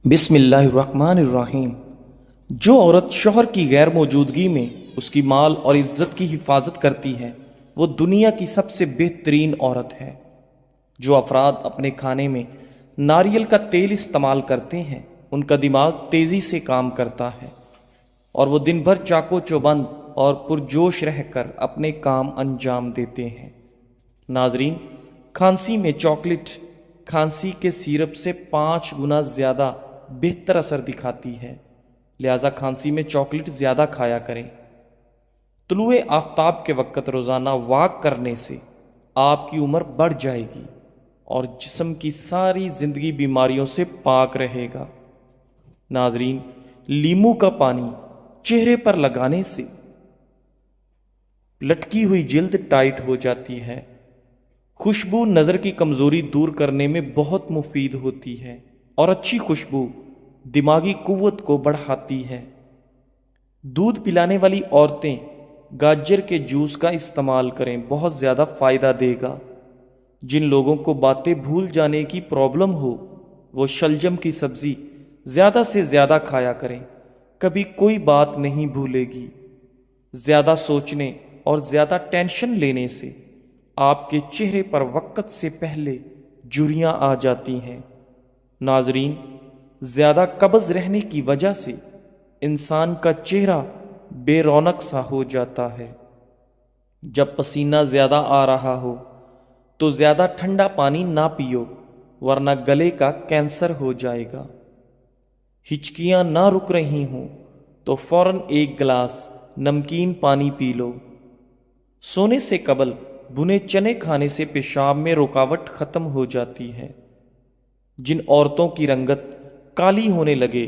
بسم اللہ الرحمن الرحیم۔ جو عورت شوہر کی غیر موجودگی میں اس کی مال اور عزت کی حفاظت کرتی ہے وہ دنیا کی سب سے بہترین عورت ہے۔ جو افراد اپنے کھانے میں ناریل کا تیل استعمال کرتے ہیں ان کا دماغ تیزی سے کام کرتا ہے اور وہ دن بھر چاقو چوبند اور پرجوش رہ کر اپنے کام انجام دیتے ہیں۔ ناظرین، کھانسی میں چاکلیٹ کھانسی کے سیرپ سے 5 گنا زیادہ بہتر اثر دکھاتی ہے، لہذا کھانسی میں چاکلیٹ زیادہ کھایا کریں۔ طلوع آفتاب کے وقت روزانہ واک کرنے سے آپ کی عمر بڑھ جائے گی اور جسم کی ساری زندگی بیماریوں سے پاک رہے گا۔ ناظرین، لیمو کا پانی چہرے پر لگانے سے لٹکی ہوئی جلد ٹائٹ ہو جاتی ہے۔ خوشبو نظر کی کمزوری دور کرنے میں بہت مفید ہوتی ہے اور اچھی خوشبو دماغی قوت کو بڑھاتی ہے۔ دودھ پلانے والی عورتیں گاجر کے جوس کا استعمال کریں، بہت زیادہ فائدہ دے گا۔ جن لوگوں کو باتیں بھول جانے کی پرابلم ہو وہ شلجم کی سبزی زیادہ سے زیادہ کھایا کریں، کبھی کوئی بات نہیں بھولے گی۔ زیادہ سوچنے اور زیادہ ٹینشن لینے سے آپ کے چہرے پر وقت سے پہلے جھریاں آ جاتی ہیں۔ ناظرین، زیادہ قبض رہنے کی وجہ سے انسان کا چہرہ بے رونق سا ہو جاتا ہے۔ جب پسینہ زیادہ آ رہا ہو تو زیادہ ٹھنڈا پانی نہ پیو ورنہ گلے کا کینسر ہو جائے گا۔ ہچکیاں نہ رک رہی ہوں تو فوراً 1 گلاس نمکین پانی پی لو۔ سونے سے قبل بھنے چنے کھانے سے پیشاب میں رکاوٹ ختم ہو جاتی ہے۔ جن عورتوں کی رنگت کالی ہونے لگے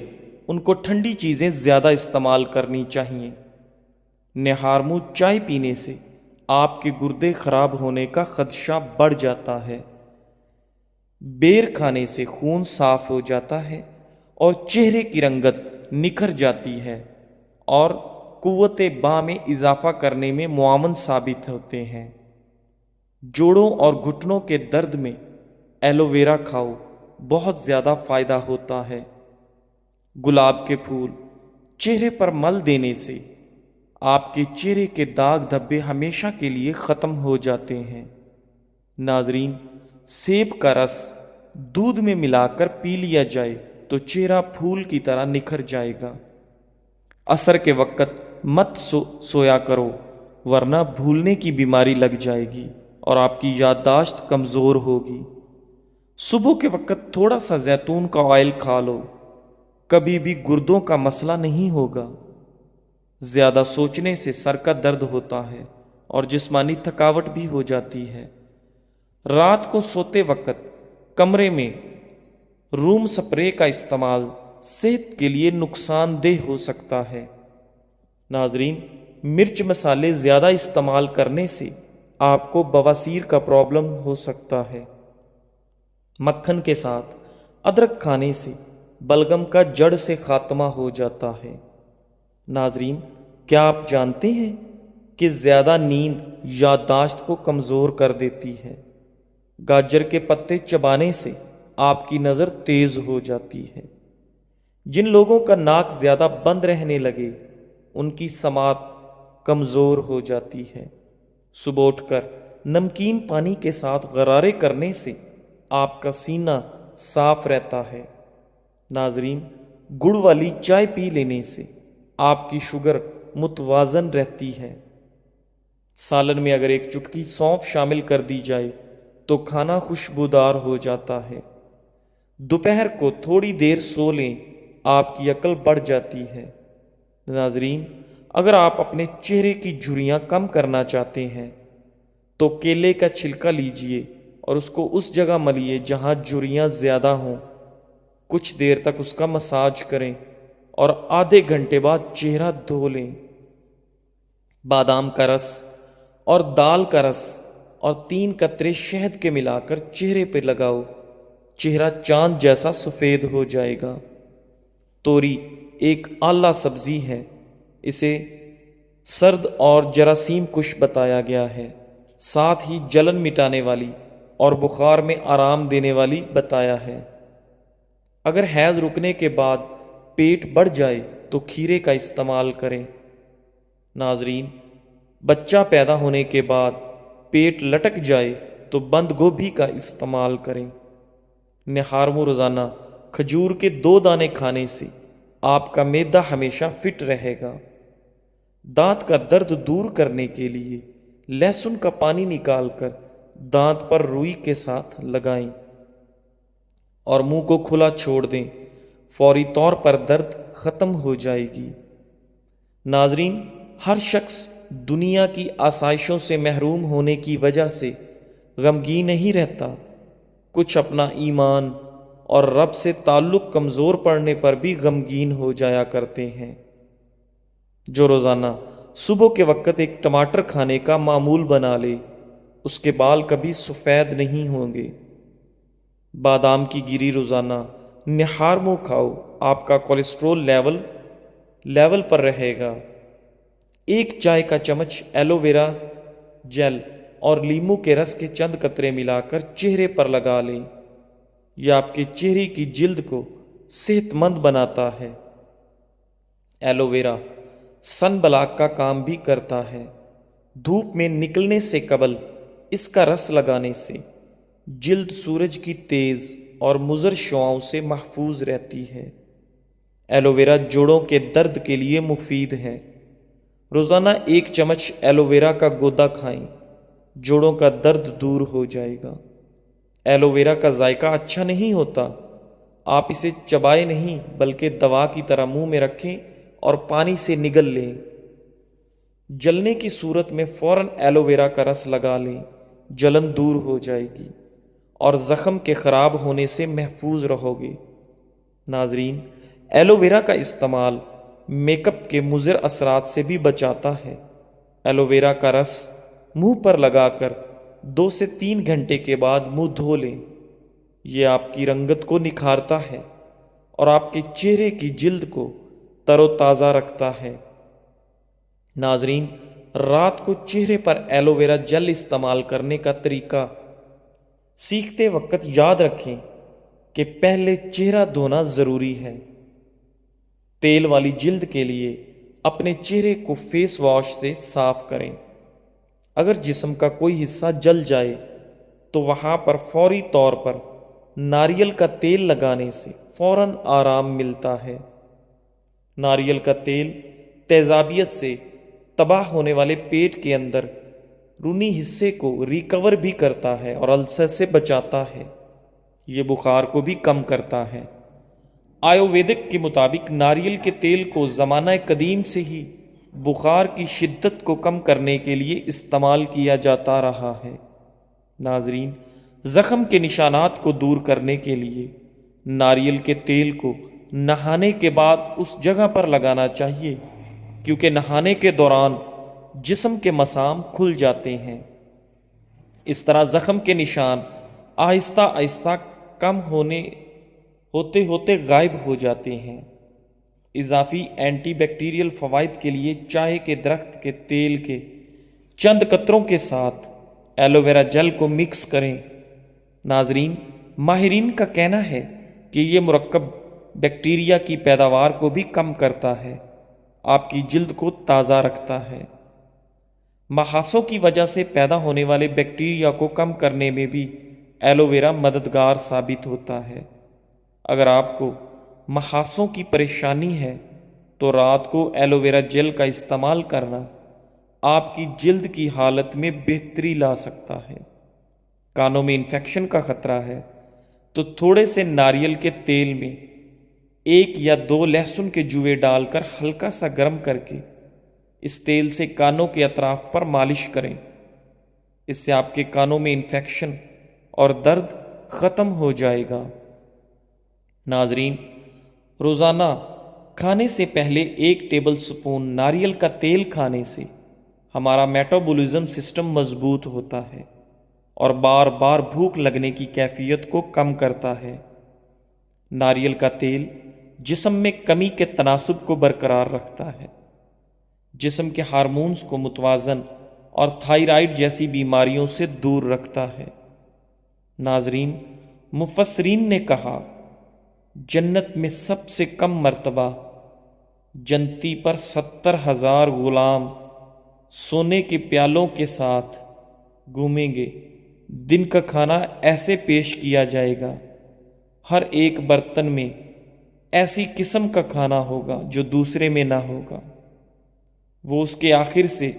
ان کو ٹھنڈی چیزیں زیادہ استعمال کرنی چاہیے۔ نہارمو چائے پینے سے آپ کے گردے خراب ہونے کا خدشہ بڑھ جاتا ہے۔ بیر کھانے سے خون صاف ہو جاتا ہے اور چہرے کی رنگت نکھر جاتی ہے اور قوت باں میں اضافہ کرنے میں معاون ثابت ہوتے ہیں۔ جوڑوں اور گھٹنوں کے درد میں ایلو ویرا کھاؤ، بہت زیادہ فائدہ ہوتا ہے۔ گلاب کے پھول چہرے پر مل دینے سے آپ کے چہرے کے داغ دھبے ہمیشہ کے لیے ختم ہو جاتے ہیں۔ ناظرین، سیب کا رس دودھ میں ملا کر پی لیا جائے تو چہرہ پھول کی طرح نکھر جائے گا۔ عصر کے وقت مت سویا کرو ورنہ بھولنے کی بیماری لگ جائے گی اور آپ کی یادداشت کمزور ہوگی۔ صبح کے وقت تھوڑا سا زیتون کا آئل کھا لو، کبھی بھی گردوں کا مسئلہ نہیں ہوگا۔ زیادہ سوچنے سے سر کا درد ہوتا ہے اور جسمانی تھکاوٹ بھی ہو جاتی ہے۔ رات کو سوتے وقت کمرے میں روم سپرے کا استعمال صحت کے لیے نقصان دہ ہو سکتا ہے۔ ناظرین، مرچ مسالے زیادہ استعمال کرنے سے آپ کو بواسیر کا پرابلم ہو سکتا ہے۔ مکھن کے ساتھ ادرک کھانے سے بلغم کا جڑ سے خاتمہ ہو جاتا ہے۔ ناظرین، کیا آپ جانتے ہیں کہ زیادہ نیند یادداشت کو کمزور کر دیتی ہے؟ گاجر کے پتے چبانے سے آپ کی نظر تیز ہو جاتی ہے۔ جن لوگوں کا ناک زیادہ بند رہنے لگے ان کی سماعت کمزور ہو جاتی ہے۔ صبح اٹھ کر نمکین پانی کے ساتھ غرارے کرنے سے آپ کا سینہ صاف رہتا ہے۔ ناظرین، گڑ والی چائے پی لینے سے آپ کی شوگر متوازن رہتی ہے۔ سالن میں اگر 1 چٹکی سونف شامل کر دی جائے تو کھانا خوشبودار ہو جاتا ہے۔ دوپہر کو تھوڑی دیر سو لیں، آپ کی عقل بڑھ جاتی ہے۔ ناظرین، اگر آپ اپنے چہرے کی جھریاں کم کرنا چاہتے ہیں تو کیلے کا چھلکا لیجئے اور اس کو اس جگہ ملیے جہاں جھریاں زیادہ ہوں۔ کچھ دیر تک اس کا مساج کریں اور آدھے گھنٹے بعد چہرہ دھو لیں۔ بادام کا رس اور دال کا رس اور 3 قطرے شہد کے ملا کر چہرے پہ لگاؤ، چہرہ چاند جیسا سفید ہو جائے گا۔ توری ایک اعلیٰ سبزی ہے، اسے سرد اور جراثیم کش بتایا گیا ہے، ساتھ ہی جلن مٹانے والی اور بخار میں آرام دینے والی بتایا ہے۔ اگر حیض رکنے کے بعد پیٹ بڑھ جائے تو کھیرے کا استعمال کریں۔ ناظرین، بچہ پیدا ہونے کے بعد پیٹ لٹک جائے تو بند گوبھی کا استعمال کریں۔ نہارمو روزانہ کھجور کے 2 دانے کھانے سے آپ کا معدہ ہمیشہ فٹ رہے گا۔ دانت کا درد دور کرنے کے لیے لہسن کا پانی نکال کر دانت پر روئی کے ساتھ لگائیں اور منہ کو کھلا چھوڑ دیں، فوری طور پر درد ختم ہو جائے گی۔ ناظرین، ہر شخص دنیا کی آسائشوں سے محروم ہونے کی وجہ سے غمگین نہیں رہتا، کچھ اپنا ایمان اور رب سے تعلق کمزور پڑنے پر بھی غمگین ہو جایا کرتے ہیں۔ جو روزانہ صبح کے وقت ایک ٹماٹر کھانے کا معمول بنا لے، اس کے بال کبھی سفید نہیں ہوں گے۔ بادام کی گری روزانہ نہارمو کھاؤ، آپ کا کولیسٹرول لیول پر رہے گا۔ 1 چائے کا چمچ ایلو ویرا جیل اور لیمو کے رس کے چند قطرے ملا کر چہرے پر لگا لیں، یہ آپ کے چہرے کی جلد کو صحت مند بناتا ہے۔ ایلو ویرا سن بلاک کا کام بھی کرتا ہے۔ دھوپ میں نکلنے سے قبل اس کا رس لگانے سے جلد سورج کی تیز اور مضر شعاؤں سے محفوظ رہتی ہے۔ ایلو ویرا جوڑوں کے درد کے لیے مفید ہے۔ روزانہ 1 چمچ ایلو ویرا کا گودا کھائیں، جوڑوں کا درد دور ہو جائے گا۔ ایلو ویرا کا ذائقہ اچھا نہیں ہوتا، آپ اسے چبائے نہیں بلکہ دوا کی طرح منہ میں رکھیں اور پانی سے نگل لیں۔ جلنے کی صورت میں فوراً ایلو ویرا کا رس لگا لیں، جلن دور ہو جائے گی اور زخم کے خراب ہونے سے محفوظ رہو گے۔ ناظرین، ایلو ویرا کا استعمال میک اپ کے مضر اثرات سے بھی بچاتا ہے۔ ایلو ویرا کا رس منہ پر لگا کر 2 سے 3 گھنٹے کے بعد منہ دھو لیں، یہ آپ کی رنگت کو نکھارتا ہے اور آپ کے چہرے کی جلد کو تر و تازہ رکھتا ہے۔ ناظرین، رات کو چہرے پر ایلو ویرا جیل استعمال کرنے کا طریقہ سیکھتے وقت یاد رکھیں کہ پہلے چہرہ دھونا ضروری ہے۔ تیل والی جلد کے لیے اپنے چہرے کو فیس واش سے صاف کریں۔ اگر جسم کا کوئی حصہ جل جائے تو وہاں پر فوری طور پر ناریل کا تیل لگانے سے فوراً آرام ملتا ہے۔ ناریل کا تیل تیزابیت سے تباہ ہونے والے پیٹ کے اندر رونی حصے کو ریکور بھی کرتا ہے اور السر سے بچاتا ہے، یہ بخار کو بھی کم کرتا ہے۔ آیوویدک کے مطابق ناریل کے تیل کو زمانہ قدیم سے ہی بخار کی شدت کو کم کرنے کے لیے استعمال کیا جاتا رہا ہے۔ ناظرین، زخم کے نشانات کو دور کرنے کے لیے ناریل کے تیل کو نہانے کے بعد اس جگہ پر لگانا چاہیے، کیونکہ نہانے کے دوران جسم کے مسام کھل جاتے ہیں۔ اس طرح زخم کے نشان آہستہ آہستہ کم ہوتے ہوتے غائب ہو جاتے ہیں۔ اضافی اینٹی بیکٹیریل فوائد کے لیے چائے کے درخت کے تیل کے چند قطروں کے ساتھ ایلو ویرا جیل کو مکس کریں۔ ناظرین، ماہرین کا کہنا ہے کہ یہ مرکب بیکٹیریا کی پیداوار کو بھی کم کرتا ہے، آپ کی جلد کو تازہ رکھتا ہے۔ محاسوں کی وجہ سے پیدا ہونے والے بیکٹیریا کو کم کرنے میں بھی ایلو ویرا مددگار ثابت ہوتا ہے۔ اگر آپ کو محاسوں کی پریشانی ہے تو رات کو ایلو ویرا جیل کا استعمال کرنا آپ کی جلد کی حالت میں بہتری لا سکتا ہے۔ کانوں میں انفیکشن کا خطرہ ہے تو تھوڑے سے ناریل کے تیل میں 1 یا 2 لہسن کے جوئے ڈال کر ہلکا سا گرم کر کے اس تیل سے کانوں کے اطراف پر مالش کریں، اس سے آپ کے کانوں میں انفیکشن اور درد ختم ہو جائے گا۔ ناظرین، روزانہ کھانے سے پہلے 1 ٹیبل سپون ناریل کا تیل کھانے سے ہمارا میٹابولزم سسٹم مضبوط ہوتا ہے اور بار بار بھوک لگنے کی کیفیت کو کم کرتا ہے۔ ناریل کا تیل جسم میں کمی کے تناسب کو برقرار رکھتا ہے، جسم کے ہارمونز کو متوازن اور تھائرائیڈ جیسی بیماریوں سے دور رکھتا ہے۔ ناظرین، مفسرین نے کہا جنت میں سب سے کم مرتبہ جنتی پر 70,000 غلام سونے کے پیالوں کے ساتھ گھومیں گے۔ دن کا کھانا ایسے پیش کیا جائے گا، ہر ایک برتن میں ایسی قسم کا کھانا ہوگا جو دوسرے میں نہ ہوگا۔ وہ اس کے آخر سے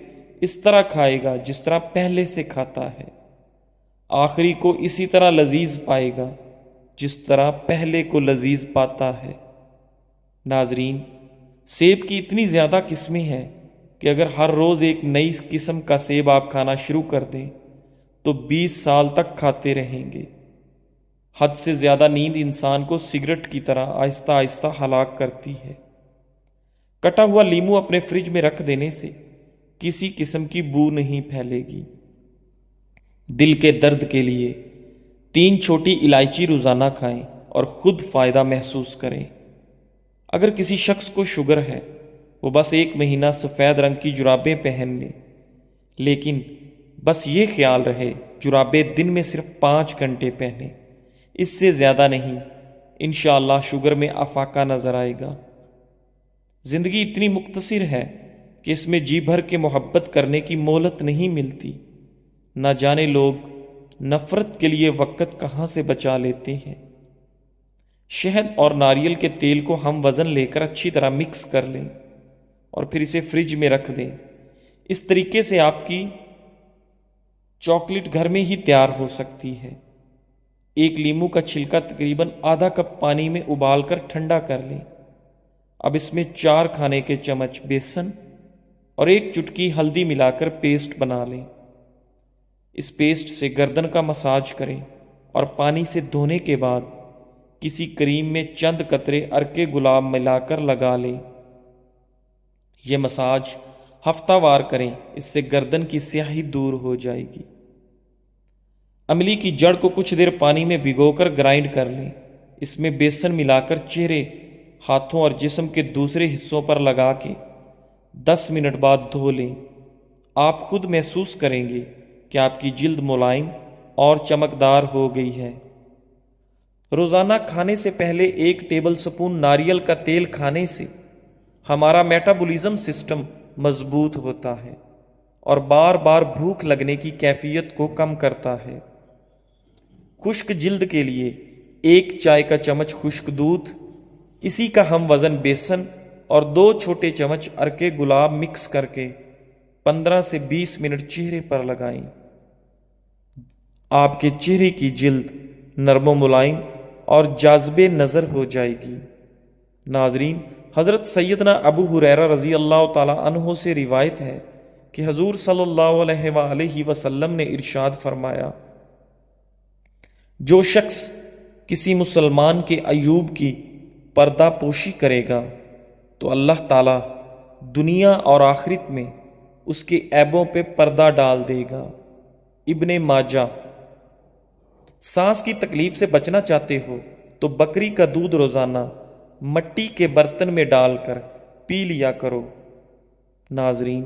اس طرح کھائے گا جس طرح پہلے سے کھاتا ہے، آخری کو اسی طرح لذیذ پائے گا جس طرح پہلے کو لذیذ پاتا ہے۔ ناظرین، سیب کی اتنی زیادہ قسمیں ہیں کہ اگر ہر روز ایک نئی قسم کا سیب آپ کھانا شروع کر دیں تو 20 سال تک کھاتے رہیں گے۔ حد سے زیادہ نیند انسان کو سگریٹ کی طرح آہستہ آہستہ ہلاک کرتی ہے۔ کٹا ہوا لیمو اپنے فریج میں رکھ دینے سے کسی قسم کی بو نہیں پھیلے گی۔ دل کے درد کے لیے 3 چھوٹی الائچی روزانہ کھائیں اور خود فائدہ محسوس کریں۔ اگر کسی شخص کو شوگر ہے، وہ بس 1 مہینہ سفید رنگ کی جرابیں پہن لے، لیکن بس یہ خیال رہے جرابیں دن میں صرف 5 گھنٹے پہنیں، اس سے زیادہ نہیں۔ انشاءاللہ شوگر میں افاقہ نظر آئے گا۔ زندگی اتنی مختصر ہے کہ اس میں جی بھر کے محبت کرنے کی مہلت نہیں ملتی۔ نہ جانے لوگ نفرت کے لیے وقت کہاں سے بچا لیتے ہیں۔ شہد اور ناریل کے تیل کو ہم وزن لے کر اچھی طرح مکس کر لیں اور پھر اسے فریج میں رکھ دیں۔ اس طریقے سے آپ کی چاکلیٹ گھر میں ہی تیار ہو سکتی ہے۔ 1 لیمو کا چھلکا تقریباً آدھا کپ پانی میں ابال کر ٹھنڈا کر لیں۔ اب اس میں 4 کھانے کے چمچ بیسن اور 1 چٹکی ہلدی ملا کر پیسٹ بنا لیں۔ اس پیسٹ سے گردن کا مساج کریں اور پانی سے دھونے کے بعد کسی کریم میں چند قطرے عرق گلاب ملا کر لگا لیں۔ یہ مساج ہفتہ وار کریں، اس سے گردن کی سیاہی دور ہو جائے گی۔ املی کی جڑ کو کچھ دیر پانی میں بھگو کر گرائنڈ کر لیں۔ اس میں بیسن ملا کر چہرے، ہاتھوں اور جسم کے دوسرے حصوں پر لگا کے 10 منٹ بعد دھو لیں۔ آپ خود محسوس کریں گے کہ آپ کی جلد ملائم اور چمکدار ہو گئی ہے۔ روزانہ کھانے سے پہلے 1 ٹیبل سپون ناریل کا تیل کھانے سے ہمارا میٹابولزم سسٹم مضبوط ہوتا ہے اور بار بار بھوک لگنے کی کیفیت کو کم کرتا ہے۔ خشک جلد کے لیے 1 چائے کا چمچ خشک دودھ، اسی کا ہم وزن بیسن اور 2 چھوٹے چمچ عرق گلاب مکس کر کے 15 سے 20 منٹ چہرے پر لگائیں۔ آپ کے چہرے کی جلد نرم و ملائم اور جاذب نظر ہو جائے گی۔ ناظرین، حضرت سیدنا ابو ہریرہ رضی اللہ تعالی عنہ سے روایت ہے کہ حضور صلی اللہ علیہ وآلہ وسلم نے ارشاد فرمایا، جو شخص کسی مسلمان کے عیوب کی پردہ پوشی کرے گا تو اللہ تعالی دنیا اور آخرت میں اس کے عیبوں پہ پردہ ڈال دے گا۔ ابن ماجہ۔ سانس کی تکلیف سے بچنا چاہتے ہو تو بکری کا دودھ روزانہ مٹی کے برتن میں ڈال کر پی لیا کرو۔ ناظرین،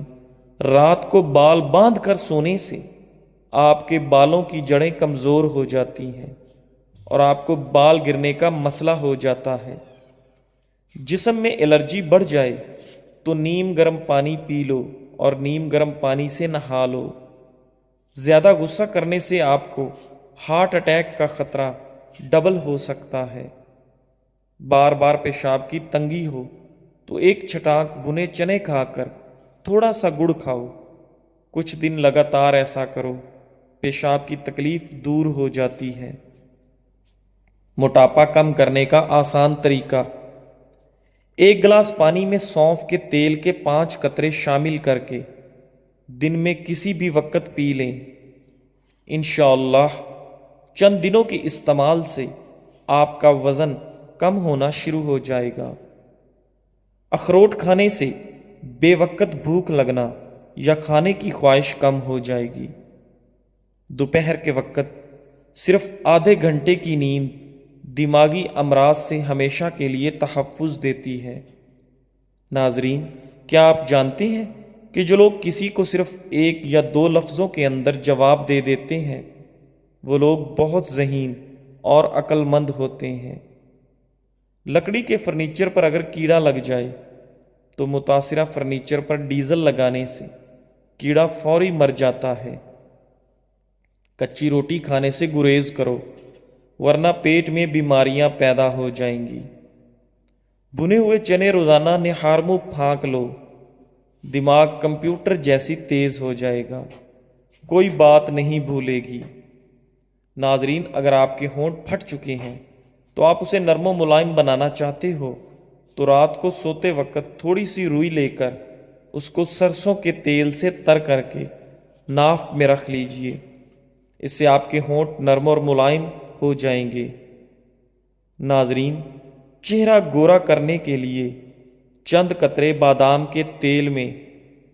رات کو بال باندھ کر سونے سے آپ کے بالوں کی جڑیں کمزور ہو جاتی ہیں اور آپ کو بال گرنے کا مسئلہ ہو جاتا ہے۔ جسم میں الرجی بڑھ جائے تو نیم گرم پانی پی لو اور نیم گرم پانی سے نہا لو۔ زیادہ غصہ کرنے سے آپ کو ہارٹ اٹیک کا خطرہ ڈبل ہو سکتا ہے۔ بار بار پیشاب کی تنگی ہو تو 1 چھٹانک بھنے چنے کھا کر تھوڑا سا گڑ کھاؤ۔ کچھ دن لگاتار ایسا کرو، پیشاب کی تکلیف دور ہو جاتی ہے۔ موٹاپا کم کرنے کا آسان طریقہ: 1 گلاس پانی میں سونف کے تیل کے 5 قطرے شامل کر کے دن میں کسی بھی وقت پی لیں۔ انشاءاللہ چند دنوں کے استعمال سے آپ کا وزن کم ہونا شروع ہو جائے گا۔ اخروٹ کھانے سے بے وقت بھوک لگنا یا کھانے کی خواہش کم ہو جائے گی۔ دوپہر کے وقت صرف آدھے گھنٹے کی نیند دماغی امراض سے ہمیشہ کے لیے تحفظ دیتی ہے۔ ناظرین، کیا آپ جانتے ہیں کہ جو لوگ کسی کو صرف 1 یا 2 لفظوں کے اندر جواب دے دیتے ہیں وہ لوگ بہت ذہین اور عقل مند ہوتے ہیں؟ لکڑی کے فرنیچر پر اگر کیڑا لگ جائے تو متاثرہ فرنیچر پر ڈیزل لگانے سے کیڑا فوری مر جاتا ہے۔ کچی روٹی کھانے سے گریز کرو ورنہ پیٹ میں بیماریاں پیدا ہو جائیں گی۔ بھنے ہوئے چنے روزانہ نہار منہ پھانک لو، دماغ کمپیوٹر جیسی تیز ہو جائے گا، کوئی بات نہیں بھولے گی۔ ناظرین، اگر آپ کے ہونٹ پھٹ چکے ہیں تو آپ اسے نرم و ملائم بنانا چاہتے ہو تو رات کو سوتے وقت تھوڑی سی روئی لے کر اس کو سرسوں کے تیل سے تر کر کے ناف میں رکھ لیجئے، اس سے آپ کے ہونٹ نرم اور ملائم ہو جائیں گے۔ ناظرین، چہرہ گورا کرنے کے لیے چند قطرے بادام کے تیل میں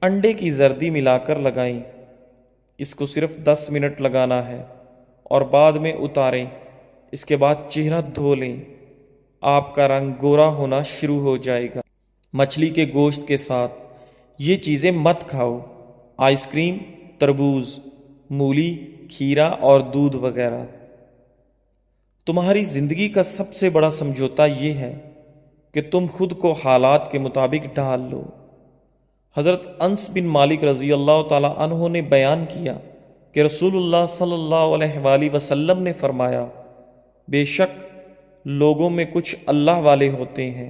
انڈے کی زردی ملا کر لگائیں۔ اس کو صرف 10 منٹ لگانا ہے اور بعد میں اتاریں۔ اس کے بعد چہرہ دھو لیں، آپ کا رنگ گورا ہونا شروع ہو جائے گا۔ مچھلی کے گوشت کے ساتھ یہ چیزیں مت کھاؤ، آئس کریم، تربوز، مولی، کھیرا اور دودھ وغیرہ۔ تمہاری زندگی کا سب سے بڑا سمجھوتا یہ ہے کہ تم خود کو حالات کے مطابق ڈھال لو۔ حضرت انس بن مالک رضی اللہ تعالی عنہ نے بیان کیا کہ رسول اللہ صلی اللہ علیہ وآلہ وسلم نے فرمایا، بے شک لوگوں میں کچھ اللہ والے ہوتے ہیں۔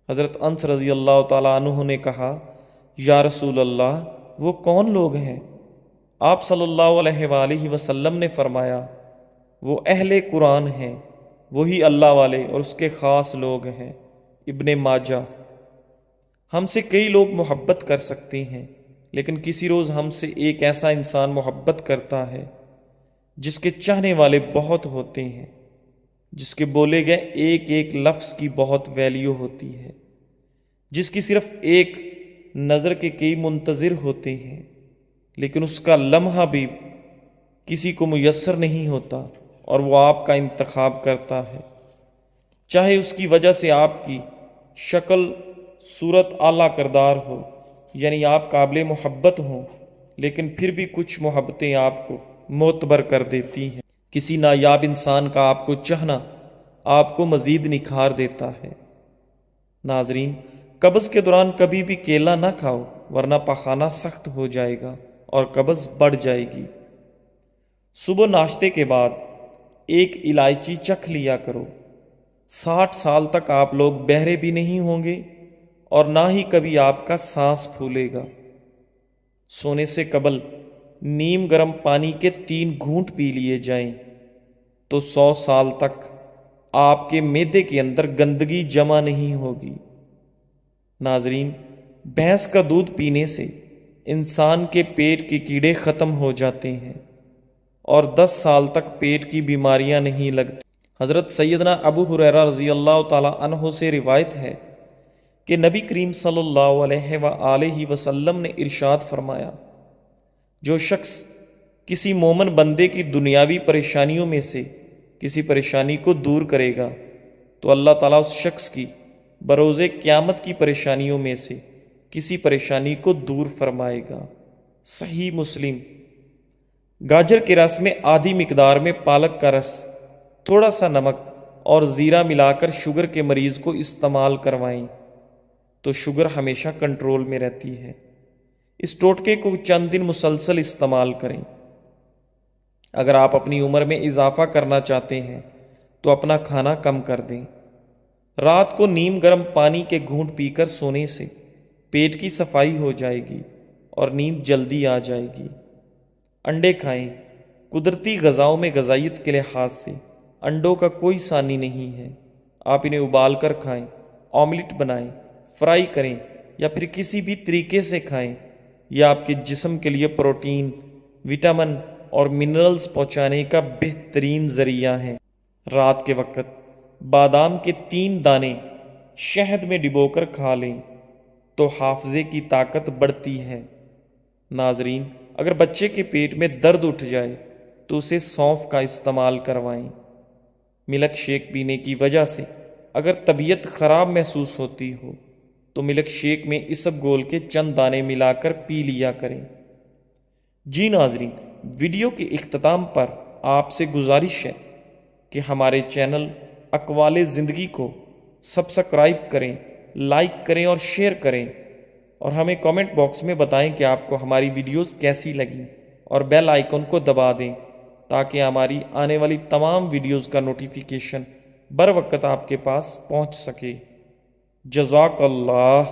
حضرت انس رضی اللہ تعالی عنہ نے کہا، یا رسول اللہ، وہ کون لوگ ہیں؟ آپ صلی اللہ علیہ وآلہ وسلم نے فرمایا، وہ اہل قرآن ہیں، وہی اللہ والے اور اس کے خاص لوگ ہیں۔ ابن ماجہ۔ ہم سے کئی لوگ محبت کر سکتے ہیں، لیکن کسی روز ہم سے ایک ایسا انسان محبت کرتا ہے جس کے چاہنے والے بہت ہوتے ہیں، جس کے بولے گئے ایک ایک لفظ کی بہت ویلیو ہوتی ہے، جس کی صرف ایک نظر کے کئی منتظر ہوتے ہیں، لیکن اس کا لمحہ بھی کسی کو میسر نہیں ہوتا اور وہ آپ کا انتخاب کرتا ہے، چاہے اس کی وجہ سے آپ کی شکل صورت اعلیٰ کردار ہو، یعنی آپ قابل محبت ہوں، لیکن پھر بھی کچھ محبتیں آپ کو معتبر کر دیتی ہیں۔ کسی نایاب انسان کا آپ کو چاہنا آپ کو مزید نکھار دیتا ہے۔ ناظرین، قبض کے دوران کبھی بھی کیلا نہ کھاؤ ورنہ پخانہ سخت ہو جائے گا اور قبض بڑھ جائے گی۔ صبح ناشتے کے بعد ایک الائچی چکھ لیا کرو۔ 60 سال تک آپ لوگ بہرے بھی نہیں ہوں گے اور نہ ہی کبھی آپ کا سانس پھولے گا۔ سونے سے قبل نیم گرم پانی کے 3 گھونٹ پی لیے جائیں تو 100 سال تک آپ کے معدے کے اندر گندگی جمع نہیں ہوگی۔ ناظرین، بھینس کا دودھ پینے سے انسان کے پیٹ کے کیڑے ختم ہو جاتے ہیں اور 10 سال تک پیٹ کی بیماریاں نہیں لگتی۔ حضرت سیدنا ابو ہریرہ رضی اللہ تعالی عنہ سے روایت ہے کہ نبی کریم صلی اللہ علیہ وآلہ وسلم نے ارشاد فرمایا، جو شخص کسی مومن بندے کی دنیاوی پریشانیوں میں سے کسی پریشانی کو دور کرے گا تو اللہ تعالیٰ اس شخص کی بروز قیامت کی پریشانیوں میں سے کسی پریشانی کو دور فرمائے گا۔ صحیح مسلم۔ گاجر کے رس میں آدھی مقدار میں پالک کا رس، تھوڑا سا نمک اور زیرہ ملا کر شوگر کے مریض کو استعمال کروائیں تو شوگر ہمیشہ کنٹرول میں رہتی ہے۔ اس ٹوٹکے کو چند دن مسلسل استعمال کریں۔ اگر آپ اپنی عمر میں اضافہ کرنا چاہتے ہیں تو اپنا کھانا کم کر دیں۔ رات کو نیم گرم پانی کے گھونٹ پی کر سونے سے پیٹ کی صفائی ہو جائے گی اور نیند جلدی آ جائے گی۔ انڈے کھائیں۔ قدرتی غذاؤں میں غذائیت کے لحاظ سے انڈوں کا کوئی ثانی نہیں ہے۔ آپ انہیں ابال کر کھائیں، آملیٹ بنائیں، فرائی کریں یا پھر کسی بھی طریقے سے کھائیں۔ یہ آپ کے جسم کے لیے پروٹین، وٹامن اور منرلز پہنچانے کا بہترین ذریعہ ہیں۔ رات کے وقت بادام کے 3 دانے شہد میں ڈبو کر کھا لیں تو حافظے کی طاقت بڑھتی ہے۔ ناظرین، اگر بچے کے پیٹ میں درد اٹھ جائے تو اسے سونف کا استعمال کروائیں۔ ملک شیک پینے کی وجہ سے اگر طبیعت خراب محسوس ہوتی ہو تو ملک شیک میں اسب گول کے چند دانے ملا کر پی لیا کریں۔ جی ناظرین، ویڈیو کے اختتام پر آپ سے گزارش ہے کہ ہمارے چینل اقوال زندگی کو سبسکرائب کریں، لائک کریں اور شیئر کریں، اور ہمیں کامنٹ باکس میں بتائیں کہ آپ کو ہماری ویڈیوز کیسی لگیں، اور بیل آئیکن کو دبا دیں تاکہ ہماری آنے والی تمام ویڈیوز کا نوٹیفیکیشن بر وقت آپ کے پاس پہنچ سکے۔ جزاک اللہ۔